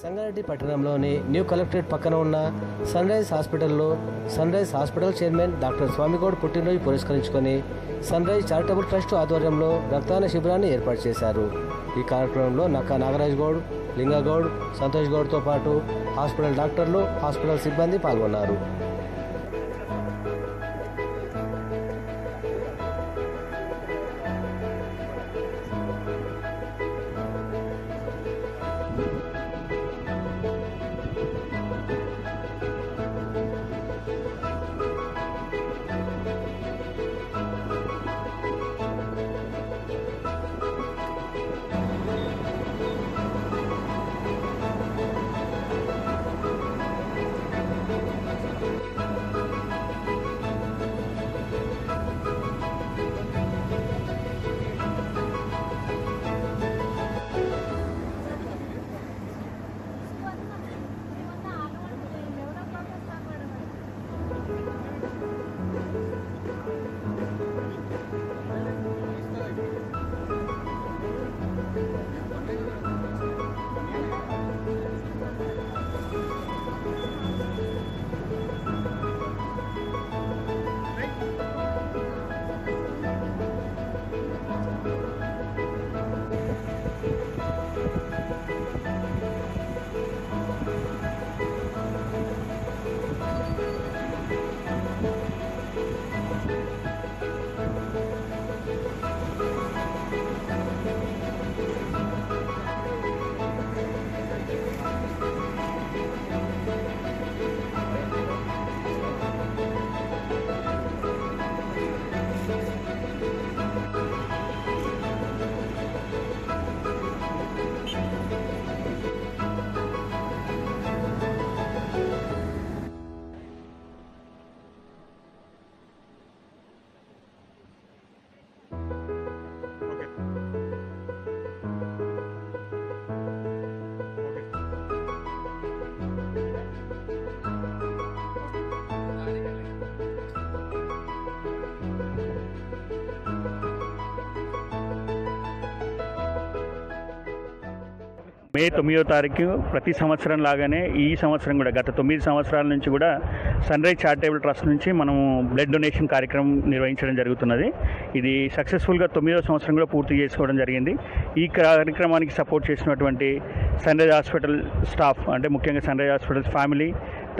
సంగారెడ్డి పట్టణంలోని new collectorate పక్కన ఉన్న సన్ రైజ్ హాస్పిటల్లో sunrise hospital chairman doctor Swamigoud పుట్టినరోజు పురస్కరించుకొని సన్ రైజ్ చారిటబుల్ ట్రస్ట్ ఆధ్వర్యంలో రక్తదాన శిబిరాన్ని ఏర్పాటు చేశారు. ఈ కార్యక్రమంలో నక్కా నాగరాజ్ గౌడ్, లింగగౌడ్, సంతోష్ గౌడ్తో పాటు హాస్పిటల్ డాక్టర్లు, హాస్పిటల్ సిబ్బంది పాల్గొన్నారు. మే 9వ తారీఖు ప్రతి సంవత్సరం లాగానే ఈ సంవత్సరం కూడా గత 9 సంవత్సరాల నుంచి కూడా సన్ రైజ్ చారిటబుల్ ట్రస్ట్ నుంచి మనము బ్లడ్ డొనేషన్ కార్యక్రమం నిర్వహించడం జరుగుతున్నది. ఇది సక్సెస్ఫుల్గా 9వ సంవత్సరం కూడా పూర్తి చేసుకోవడం జరిగింది. ఈ కార్యక్రమానికి సపోర్ట్ చేసినటువంటి సన్ రైజ్ హాస్పిటల్ స్టాఫ్, అంటే ముఖ్యంగా సన్ రైజ్ హాస్పిటల్ ఫ్యామిలీ,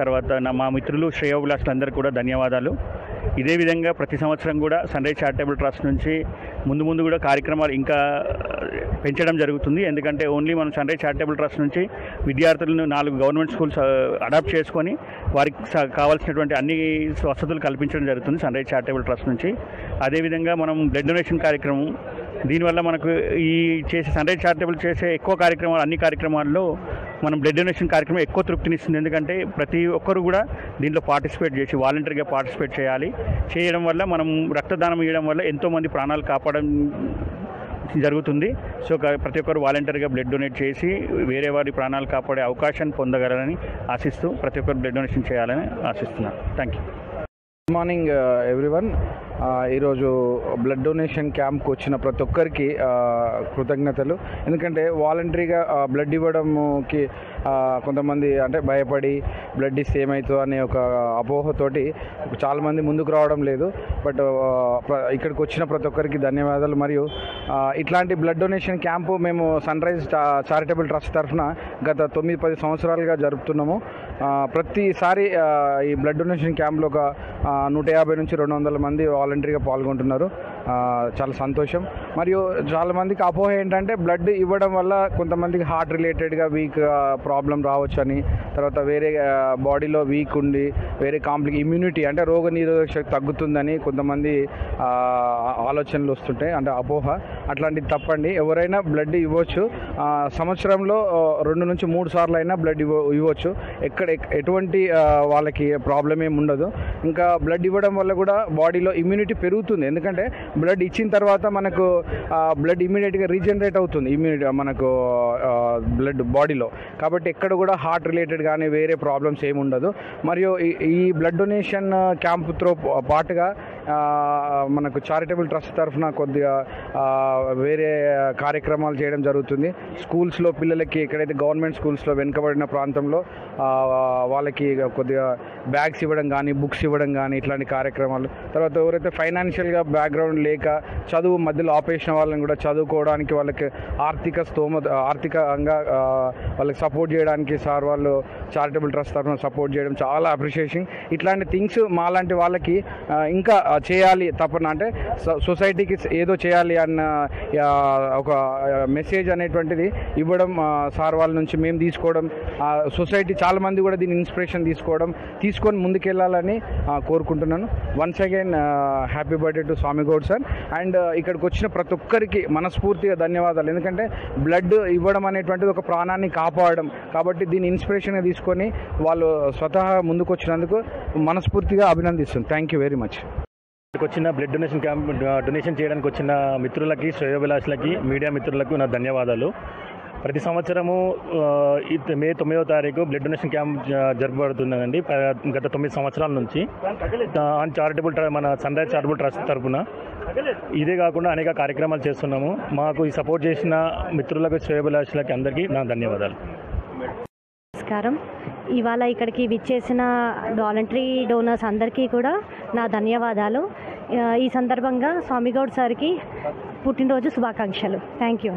తర్వాత మా మిత్రులు శ్రేయోభిలాషులందరూ కూడా ధన్యవాదాలు. ఇదే విధంగా ప్రతి సంవత్సరం కూడా సన్ రైజ్ చారిటబుల్ ట్రస్ట్ నుంచి ముందు కూడా కార్యక్రమాలు ఇంకా పెంచడం జరుగుతుంది. ఎందుకంటే ఓన్లీ మనం సన్ రైజ్ చారిటబుల్ ట్రస్ట్ నుంచి విద్యార్థులను 4 గవర్నమెంట్ స్కూల్స్ అడాప్ట్ చేసుకొని వారికి కావాల్సినటువంటి అన్ని వసతులు కల్పించడం జరుగుతుంది సన్ రైజ్ చారిటబుల్ ట్రస్ట్ నుంచి. అదేవిధంగా మనం బ్లడ్ డొనేషన్ కార్యక్రమం, దీనివల్ల మనకు ఈ చేసే సన్ రైజ్ చారిటబుల్ చేసే ఎక్కువ కార్యక్రమాలు, అన్ని కార్యక్రమాల్లో మనం బ్లడ్ డొనేషన్ కార్యక్రమం ఎక్కువ తృప్తినిస్తుంది. ఎందుకంటే ప్రతి ఒక్కరు కూడా దీంట్లో పార్టిసిపేట్ చేసి వాలంటీర్గా పార్టిసిపేట్ చేయడం వల్ల మనం రక్తదానం ఇవ్వడం వల్ల ఎంతోమంది ప్రాణాలు కాపాడడం జరుగుతుంది. సో ప్రతి ఒక్కరు వాలంటీర్గా బ్లడ్ డొనేట్ చేసి వేరే వారి ప్రాణాలు కాపాడే అవకాశాన్ని పొందగలరని ఆశిస్తూ ప్రతి ఒక్కరు బ్లడ్ డొనేషన్ చేయాలని ఆశిస్తున్నాను. Thank you. Good morning everyone. ఈరోజు బ్లడ్ డొనేషన్ క్యాంప్కి వచ్చిన ప్రతి ఒక్కరికి కృతజ్ఞతలు. ఎందుకంటే వాలంటరీగా బ్లడ్ ఇవ్వడంకి కొంతమంది అంటే భయపడి బ్లడ్ ఇస్తే ఏమవుతుందో అనే ఒక అపోహతోటి చాలామంది ముందుకు రావడం లేదు. బట్ ఇక్కడికి వచ్చిన ప్రతి ఒక్కరికి ధన్యవాదాలు. మరియు ఇట్లాంటి బ్లడ్ డొనేషన్ క్యాంపు మేము సన్ రైజ్ చారిటబుల్ ట్రస్ట్ తరఫున గత 9-10 సంవత్సరాలుగా జరుపుతున్నాము. ప్రతిసారి ఈ బ్లడ్ డొనేషన్ క్యాంప్లో ఒక 150 నుంచి 200 మంది వాలంటరీగా పాల్గొంటున్నారు. చాలా సంతోషం. మరియు చాలామందికి అపోహ ఏంటంటే బ్లడ్ ఇవ్వడం వల్ల కొంతమందికి హార్ట్ రిలేటెడ్గా వీక్ ప్రాబ్లం రావచ్చని, తర్వాత వేరే బాడీలో వీక్ ఉండి వేరే ఇమ్యూనిటీ అంటే రోగ నిరోధక శక్తి తగ్గుతుందని కొంతమంది ఆలోచనలు వస్తుంటాయి, అంటే అపోహ. అట్లాంటిది తప్పండి. ఎవరైనా బ్లడ్ ఇవ్వచ్చు. సంవత్సరంలో 2 నుంచి 3 సార్లు అయినా బ్లడ్ ఇవ్వచ్చు. ఎటువంటి వాళ్ళకి ప్రాబ్లం ఏమి ఉండదు. ఇంకా బ్లడ్ ఇవ్వడం వల్ల కూడా బాడీలో ఇమ్యూనిటీ పెరుగుతుంది. ఎందుకంటే బ్లడ్ ఇచ్చిన తర్వాత మనకు బ్లడ్ ఇమీడియట్గా రీజనరేట్ అవుతుంది, ఇమ్యూనిటీ మనకు బ్లడ్ బాడీలో. కాబట్టి ఎక్కడ కూడా హార్ట్ రిలేటెడ్ కానీ వేరే ప్రాబ్లమ్స్ ఏమి ఉండదు. మరియు ఈ బ్లడ్ డొనేషన్ క్యాంప్తో పాటుగా మనకు చారిటబుల్ ట్రస్ట్ తరఫున కొద్దిగా వేరే కార్యక్రమాలు చేయడం జరుగుతుంది. స్కూల్స్లో పిల్లలకి ఎక్కడైతే గవర్నమెంట్ స్కూల్స్లో వెనుకబడిన ప్రాంతంలో వాళ్ళకి కొద్దిగా బ్యాగ్స్ ఇవ్వడం కానీ, బుక్స్ ఇవ్వడం కానీ ఇట్లాంటి కార్యక్రమాలు. తర్వాత ఎవరైతే ఫైనాన్షియల్గా బ్యాక్గ్రౌండ్ లేక చదువు మధ్యలో ఆపేసిన వాళ్ళని కూడా చదువుకోవడానికి వాళ్ళకి ఆర్థికంగా వాళ్ళకి సపోర్ట్ చేయడానికి సార్ వాళ్ళు చారిటబుల్ ట్రస్ట్ తరఫున సపోర్ట్ చేయడం చాలా అప్రిషియేషన్. ఇట్లాంటి థింగ్స్ మాలాంటి వాళ్ళకి ఇంకా చేయాలి తప్పన, అంటే సొసైటీకి ఏదో చేయాలి అన్న ఒక మెసేజ్ అనేటువంటిది ఇవ్వడం సార్ వాళ్ళ నుంచి మేము తీసుకోవడం, సొసైటీ చాలామంది కూడా దీన్ని ఇన్స్పిరేషన్ తీసుకొని ముందుకెళ్ళాలని కోరుకుంటున్నాను. Once again happy birthday to Swamy Goud sir. And ఇక్కడికి వచ్చిన ప్రతి ఒక్కరికి మనస్ఫూర్తిగా ధన్యవాదాలు. ఎందుకంటే బ్లడ్ ఇవ్వడం అనేటువంటిది ఒక ప్రాణాన్ని కాపాడడం కాబట్టి దీన్ని ఇన్స్పిరేషన్గా తీసుకొని వాళ్ళు స్వతహా ముందుకు వచ్చినందుకు మనస్ఫూర్తిగా అభినందిస్తున్నాను. Thank you very much. ఇక్కడికి వచ్చిన బ్లడ్ డొనేషన్ క్యాంప్ డొనేషన్ చేయడానికి వచ్చిన మిత్రులకి, శ్రేయోభిలాషులకి, మీడియా మిత్రులకు నా ధన్యవాదాలు. ప్రతి సంవత్సరము మే 9వ తారీఖు బ్లడ్ డొనేషన్ క్యాంప్ జరపబడుతున్నదండి గత 9 సంవత్సరాల నుంచి. మన సన్ రైజ్ చారిటబుల్ ట్రస్ట్ తరఫున ఇదే కాకుండా అనేక కార్యక్రమాలు చేస్తున్నాము. మాకు ఈ సపోర్ట్ చేసిన మిత్రులకు, శ్రేయోభిలాషులకి అందరికీ నా ధన్యవాదాలు. నమస్కారం. ఇవాళ ఇక్కడికి విచ్చేసిన వాలంటరీ డోనర్స్ అందరికీ కూడా నా ధన్యవాదాలు. ఈ సందర్భంగా స్వామిగౌడ్ సార్కి పుట్టినరోజు శుభాకాంక్షలు. Thank you.